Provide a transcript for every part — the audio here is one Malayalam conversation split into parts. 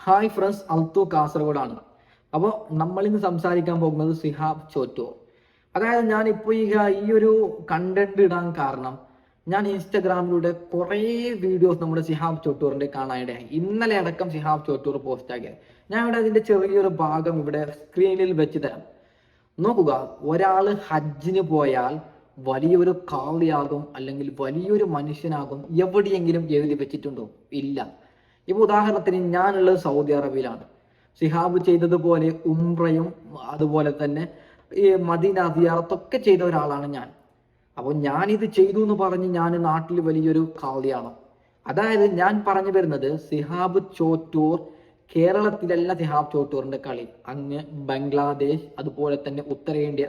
Hi friends, Althu കാസർഗോഡാണ്. അപ്പോൾ നമ്മളിന്ന് സംസാരിക്കാൻ പോകുന്നത് സിഹാബ് ചോറ്റൂർ. അതായത് ഞാനിപ്പോൾ ഈ ഒരു കണ്ടന്റ് ഇടാൻ കാരണം ഞാൻ ഇൻസ്റ്റഗ്രാമിലൂടെ കുറേ വീഡിയോസ് നമ്മുടെ സിഹാബ് ചോറ്റൂറിന്റെ കാണാനിടയായി. ഇന്നലെ അടക്കം സിഹാബ് ചോറ്റൂർ പോസ്റ്റ് ആക്കിയത്. ഞാൻ ഇവിടെ അതിന്റെ ചെറിയൊരു ഭാഗം ഇവിടെ സ്ക്രീനിൽ വെച്ച് തരാം. നോക്കുക, ഒരാള് ഹജ്ജിന് പോയാൽ വലിയൊരു കാളിയാകും അല്ലെങ്കിൽ വലിയൊരു മനുഷ്യനാകും എവിടെയെങ്കിലും എഴുതി വെച്ചിട്ടുണ്ടോ? ഇല്ല. ഇപ്പൊ ഉദാഹരണത്തിന് ഞാനുള്ളത് സൗദി അറേബ്യയിലാണ്. സിഹാബ് ചെയ്തതുപോലെ ഉംറയും അതുപോലെ തന്നെ ഈ മദീന സിയാറത്തൊക്കെ ചെയ്ത ഒരാളാണ് ഞാൻ. അപ്പോൾ ഞാനിത് ചെയ്തു എന്ന് പറഞ്ഞ് ഞാൻ നാട്ടിൽ വലിയൊരു കാളിയാണോ? അതായത് ഞാൻ പറഞ്ഞു വരുന്നത്, സിഹാബ് ചോറ്റൂർ കേരളത്തിലല്ല സിഹാബ് ചോറ്റൂറിന്റെ കളി. അങ്ങ് ബംഗ്ലാദേശ്, അതുപോലെ തന്നെ ഉത്തരേന്ത്യ,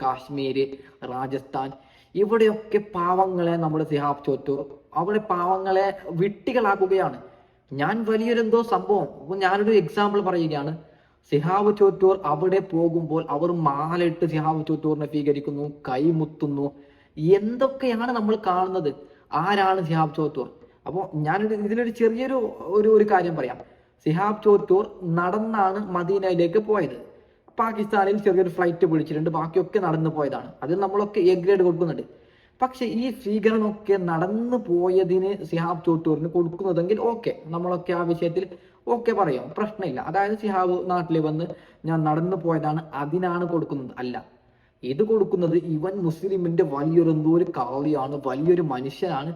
കാശ്മീര്, രാജസ്ഥാൻ, ഇവിടെയൊക്കെ പാവങ്ങളെ നമ്മുടെ സിഹാബ് ചോറ്റൂർ അവിടെ പാവങ്ങളെ വിട്ടികളാക്കുകയാണ്. ഞാൻ വലിയൊരു എന്തോ സംഭവം. അപ്പൊ ഞാനൊരു എക്സാമ്പിൾ പറയുകയാണ്. സിഹാബ് ചോറ്റൂർ അവിടെ പോകുമ്പോൾ അവർ മാലയിട്ട് സിഹാബ് ചോറ്റൂറിനെ സ്വീകരിക്കുന്നു, കൈമുത്തുന്നു. എന്തൊക്കെയാണ് നമ്മൾ കാണുന്നത്? ആരാണ് സിഹാബ് ചോറ്റൂർ? അപ്പോൾ ഞാനൊരു ഇതിലൊരു ചെറിയൊരു ഒരു കാര്യം പറയാം. സിഹാബ് ചോറ്റൂർ നടന്നാണ് മദീനയിലേക്ക് പോയത്. പാകിസ്ഥാനിൽ ചെറിയൊരു ഫ്ലൈറ്റ് പിടിച്ചിട്ടുണ്ട്, ബാക്കിയൊക്കെ നടന്നു പോയതാണ്. അതിൽ നമ്മളൊക്കെ എ ഗ്രേഡ് കൊടുക്കുന്നുണ്ട്. പക്ഷെ ഈ സ്വീകരണമൊക്കെ നടന്നു പോയതിന് സിഹാബ് ചോറ്റൂറിന് കൊടുക്കുന്നതെങ്കിൽ ഓക്കെ, നമ്മളൊക്കെ ആ വിഷയത്തിൽ ഓക്കെ പറയാം, പ്രശ്നമില്ല. അതായത് സിഹാബ് നാട്ടിൽ വന്ന് ഞാൻ നടന്നു പോയതാണ്, അതിനാണ് കൊടുക്കുന്നത്. അല്ല, ഇത് കൊടുക്കുന്നത് ഇവൻ മുസ്ലിമിന്റെ വലിയൊരു എന്തോ ഒരു കാളിയാണ്, വലിയൊരു മനുഷ്യനാണ്,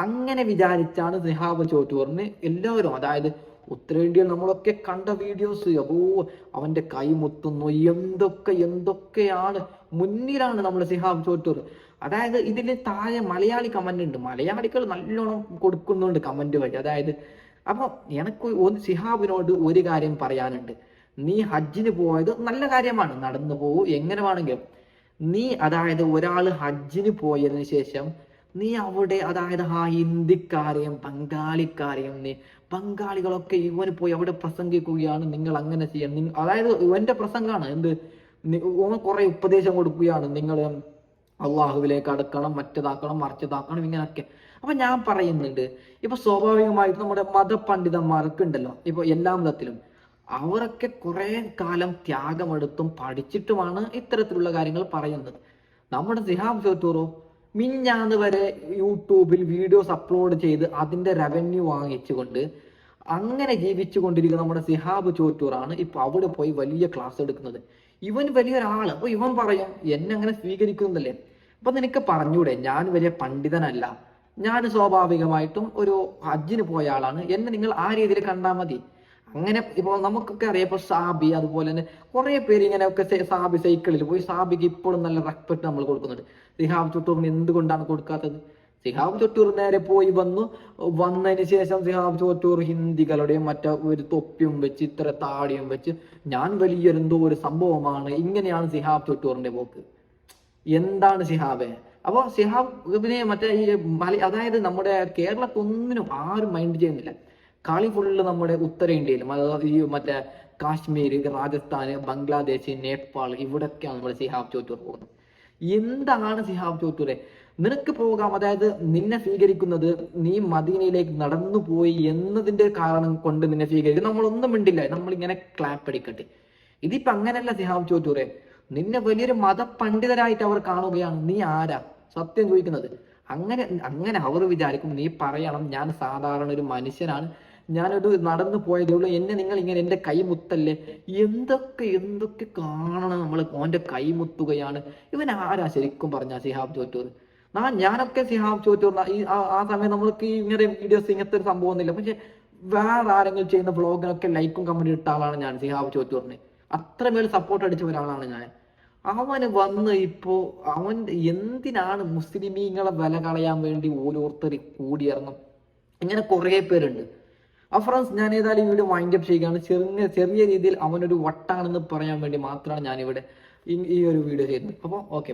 അങ്ങനെ വിചാരിച്ചാണ് സിഹാബ് ചോറ്റൂറിന് എല്ലാവരും, അതായത് ഉത്തരേന്ത്യയിൽ നമ്മളൊക്കെ കണ്ട വീഡിയോസ്, അവന്റെ കൈ മുത്തുന്നു, എന്തൊക്കെയാണ് മുന്നിലാണ് നമ്മുടെ സിഹാബ് ചോറ്റൂർ. അതായത് ഇതിൽ താഴെ മലയാളി കമന്റ് ഉണ്ട്, മലയാളികൾ നല്ലോണം കൊടുക്കുന്നുണ്ട് കമന്റ് വഴി. അതായത് അപ്പൊ എനിക്ക് സിഹാബിനോട് ഒരു കാര്യം പറയാനുണ്ട്. നീ ഹജ്ജിന് പോയത് നല്ല കാര്യമാണ്, നടന്നു പോകൂ, എങ്ങനെ വേണമെങ്കിലും. നീ അതായത് ഒരാള് ഹജ്ജിന് പോയതിനു ശേഷം നീ അവിടെ, അതായത് ഹിന്ദിക്കാരെയും ബംഗാളിക്കാരെയും, ബംഗാളികളൊക്കെ ഇവന് പോയി അവിടെ പ്രസംഗിക്കുകയാണ്, നിങ്ങൾ അങ്ങനെ ചെയ്യണം. അതായത് ഇവന്റെ പ്രസംഗമാണ് എന്ത്, കുറെ ഉപദേശം കൊടുക്കുകയാണ്, നിങ്ങൾ അള്ളാഹുവിലേക്ക് അടുക്കണം, മറ്റേതാക്കണം, മറിച്ചതാക്കണം, ഇങ്ങനെയൊക്കെ. അപ്പൊ ഞാൻ പറയുന്നുണ്ട്, ഇപ്പൊ സ്വാഭാവികമായിട്ട് നമ്മുടെ മതപണ്ഡിതന്മാരൊക്കെ ഉണ്ടല്ലോ, ഇപ്പൊ എല്ലാ മതത്തിലും അവരൊക്കെ കുറെ കാലം ത്യാഗമെടുത്തും പഠിച്ചിട്ടുമാണ് ഇത്തരത്തിലുള്ള കാര്യങ്ങൾ പറയുന്നത്. നമ്മുടെ സിഹാബ് ചോറ്റൂറോ മിഞ്ഞാന്ന് വരെ യൂട്യൂബിൽ വീഡിയോസ് അപ്ലോഡ് ചെയ്ത് അതിന്റെ റവന്യൂ വാങ്ങിച്ചുകൊണ്ട് അങ്ങനെ ജീവിച്ചു കൊണ്ടിരിക്കുന്ന നമ്മുടെ സിഹാബ് ചോറ്റൂറാണ് ഇപ്പൊ അവിടെ പോയി വലിയ ക്ലാസ് എടുക്കുന്നത്. ഇവൻ വലിയൊരാള്. അപ്പൊ ഇവൻ പറയും എന്നെ അങ്ങനെ സ്വീകരിക്കുന്നതല്ലേ? അപ്പൊ നിനക്ക് പറഞ്ഞൂടെ, ഞാൻ വലിയ പണ്ഡിതനല്ല, ഞാൻ സ്വാഭാവികമായിട്ടും ഒരു ഹജ്ജിന് പോയ ആളാണ്, എന്നെ നിങ്ങൾ ആ രീതിയിൽ കണ്ടാൽ മതി. അങ്ങനെ ഇപ്പോൾ നമുക്കൊക്കെ അറിയാം, ഇപ്പൊ സാബി, അതുപോലെ തന്നെ കുറെ പേര് ഇങ്ങനെയൊക്കെ സാബി സൈക്കിളിൽ പോയി, സാബിക്ക് ഇപ്പോഴും നല്ല റെസ്പെക്ട് നമ്മൾ കൊടുക്കുന്നുണ്ട്. സിഹാബ് ചോറ്റൂറിന് എന്തുകൊണ്ടാണ് കൊടുക്കാത്തത്? സിഹാബ് ചോറ്റൂർ നേരെ പോയി വന്നതിന് ശേഷം സിഹാബ് ചോറ്റൂർ ഹിന്ദികളുടെയും മറ്റേ ഒരു തൊപ്പിയും വെച്ച്, ഇത്ര താടിയും വെച്ച്, ഞാൻ വലിയൊരെന്തോ ഒരു സംഭവമാണ്, ഇങ്ങനെയാണ് സിഹാബ് ചോറ്റൂറിന്റെ പോക്ക്. എന്താണ് സിഹാബെ? അപ്പൊ സിഹാബിനെ മറ്റേ ഈ അതായത് നമ്മുടെ കേരളത്തൊന്നിനും ആരും മൈൻഡ് ചെയ്യുന്നില്ല. കളി ഫുള്ള് നമ്മുടെ ഉത്തരേന്ത്യയിലും, അതായത് ഈ മറ്റേ കാശ്മീർ, രാജസ്ഥാന്, ബംഗ്ലാദേശ്, നേപ്പാൾ, ഇവിടൊക്കെയാണ് നമ്മുടെ സിഹാബ് ചോറ്റൂർ പോകുന്നത്. എന്താണ് സിഹാബ് ചോറ്റൂരെ? നിനക്ക് പോകാം, അതായത് നിന്നെ സ്വീകരിക്കുന്നത് നീ മദീനയിലേക്ക് നടന്നു പോയി എന്നതിന്റെ കാരണം കൊണ്ട് നിന്നെ സ്വീകരിക്കും, നമ്മളൊന്നും മിണ്ടില്ല, നമ്മളിങ്ങനെ ക്ലാപ്പ് അടിക്കട്ടെ. ഇതിപ്പോ അങ്ങനെയല്ല സിഹാബ് ചോറ്റൂരെ, നിന്നെ വലിയൊരു മതപണ്ഡിതരായിട്ട് അവർ കാണുകയാണ്. നീ ആരാ? സത്യം ചോദിക്കുന്നത്. അങ്ങനെ അവർ വിചാരിക്കും, നീ പറയണം ഞാൻ സാധാരണ ഒരു മനുഷ്യനാണ്, ഞാനൊരു നടന്നു പോയതേ ഉള്ളൂ, എന്നെ നിങ്ങൾ ഇങ്ങനെ എന്റെ കൈ മുത്തല്ലേ. എന്തൊക്കെ കാണണം നമ്മൾ, ഓന്റെ കൈ മുത്തുകയാണ്. ഇവൻ ആരാ ശരിക്കും പറഞ്ഞ സിഹാബ് ചോറ്റൂർ? ഞാനൊക്കെ സിഹാബ് ചോറ്റൂർ ആ സമയം നമ്മൾക്ക് ഇങ്ങനെ വീഡിയോസ് ഇങ്ങനത്തെ ഒരു സംഭവം ഒന്നുമില്ല. പക്ഷെ വേറെ ആരെങ്കിലും ചെയ്യുന്ന വ്ളോഗിനൊക്കെ ലൈക്കും കമന്റ് ഇട്ട ആളാണ് ഞാൻ സിഹാബ് ചോറ്റൂറിന്. അത്രമേൽ സപ്പോർട്ട് അടിച്ച ഒരാളാണ് ഞാൻ. അവന് വന്ന് ഇപ്പോ അവൻ എന്തിനാണ് മുസ്ലിമീങ്ങളെ വില കളയാൻ വേണ്ടി ഓരോരുത്തർ കൂടിയിറങ്ങും? ഇങ്ങനെ കുറെ പേരുണ്ട്. ഫ്രണ്ട്സ്, ഞാൻ ഏതായാലും ഈ വീഡിയോ വൈൻഡ് അപ്പ് ചെയ്യുകയാണ്. ചെറിയ രീതിയിൽ അവനൊരു വട്ടാണെന്ന് പറയാൻ വേണ്ടി മാത്രമാണ് ഞാനിവിടെ ഈ ഒരു വീഡിയോ ചെയ്യുന്നത്. അപ്പോൾ ഓക്കെ.